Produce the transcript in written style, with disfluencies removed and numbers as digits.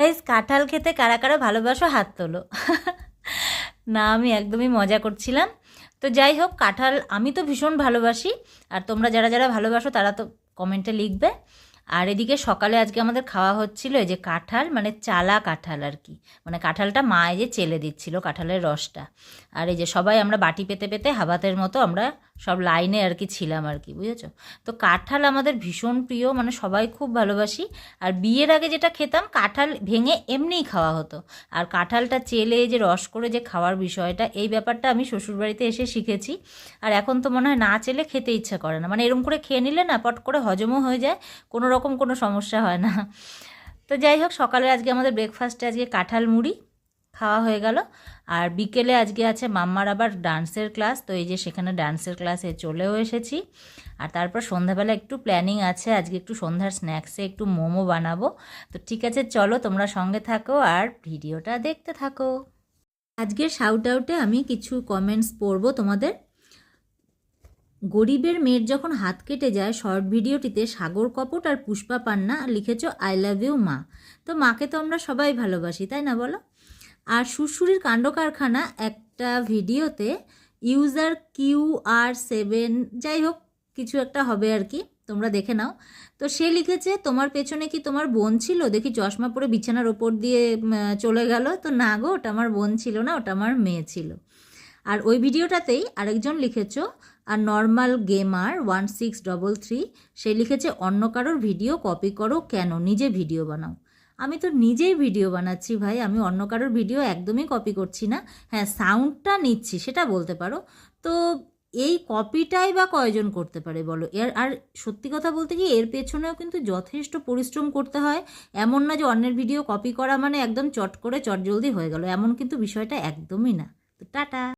Guys, কাঁঠাল খেতে কারা কারা ভালোবাসো হাত তোলো। না, আমি একদমই মজা করছিলাম। তো যাই হোক, কাঁঠাল আমি তো ভীষণ ভালোবাসি, আর তোমরা যারা যারা ভালোবাসো তারা তো কমেন্টে লিখবে। আর এদিকে সকালে আজকে আমাদের খাওয়া হচ্ছিল এই যে কাঁঠাল, মানে চালা কাঁঠাল আর কি, মানে কাঁঠালটা মা এই যে চেলে দিচ্ছিল কাঁঠালের রসটা। আর এই যে সবাই আমরা বাটি পেতে পেতে হাবাতের মতো আমরা সব লাইনে আর কি ছিলাম আর কি, বুঝেছো? তো কাঁঠাল আমাদের ভীষণ প্রিয়, মানে সবাই খুব ভালোবাসি। আর বিয়ের আগে যেটা খেতাম, কাঁঠাল ভেঙে এমনিই খাওয়া হতো, আর কাঁঠালটা চেলে যে রস করে যে খাওয়ার বিষয়টা, এই ব্যাপারটা আমি শ্বশুরবাড়িতে এসে শিখেছি। আর এখন তো মনে হয় না চেলে খেতে ইচ্ছা করে না, মানে এরম করে খেয়ে নিলে না পট করে হজমও হয়ে যায়, কোনো রকম কোনো সমস্যা হয় না। তো যাই হোক, সকালে আজকে আমাদের ব্রেকফাস্টে আজকে কাঁঠাল মুড়ি খাওয়া হয়ে গেল। আর বিকেলে আজকে আছে মাম্মার আবার ডান্সের ক্লাস, তো এই যে সেখানে ডান্সের ক্লাসে চলেও এসেছি। আর তারপর সন্ধ্যাবেলা একটু প্ল্যানিং আছে, আজকে একটু সন্ধ্যার স্ন্যাক্সে একটু মোমো বানাবো। তো ঠিক আছে, চলো তোমরা সঙ্গে থাকো আর ভিডিওটা দেখতে থাকো। আজকের শাউট আউটে আমি কিছু কমেন্টস পড়বো তোমাদের। গরিবের মেয়ের যখন হাত কেটে যায় শর্ট ভিডিওটিতে সাগর কপট আর পুষ্পা পান্না লিখেছো আই লাভ ইউ মা। তো মাকে তো আমরা সবাই ভালোবাসি, তাই না বলো? আর সুরসুরির কাণ্ড কারখানা একটা ভিডিওতে ইউজার QR7, যাই হোক কিছু একটা হবে আর কি, তোমরা দেখে নাও। তো সে লিখেছে তোমার পেছনে কি তোমার বোন ছিল, দেখি চশমা পরে বিছানার ওপর দিয়ে চলে গেল। তো না গো, ওটা আমার বোন ছিল না, ওটা আমার মেয়ে ছিল। আর ওই ভিডিওটাতেই আরেকজন লিখেছো আর নর্মাল গেমার 1633, সে লিখেছে অন্য কারোর ভিডিও কপি করো কেন, নিজে ভিডিও বানাও। আমি তো নিজেই ভিডিও বানাচ্ছি ভাই, আমি অন্য কারোর ভিডিও একদমই কপি করছি না। হ্যাঁ, সাউন্ডটা নিচ্ছি সেটা বলতে পারো। তো এই কপিটাই বা কয়জন করতে পারে বলো? আর সত্যি কথা বলতে কি, এর পেছনেও কিন্তু যথেষ্ট পরিশ্রম করতে হয়। এমন না যে অন্যের ভিডিও কপি করা মানে একদম চট করে চটজলদি হয়ে গেল, এমন কিন্তু বিষয়টা একদমই না। তো টাটা।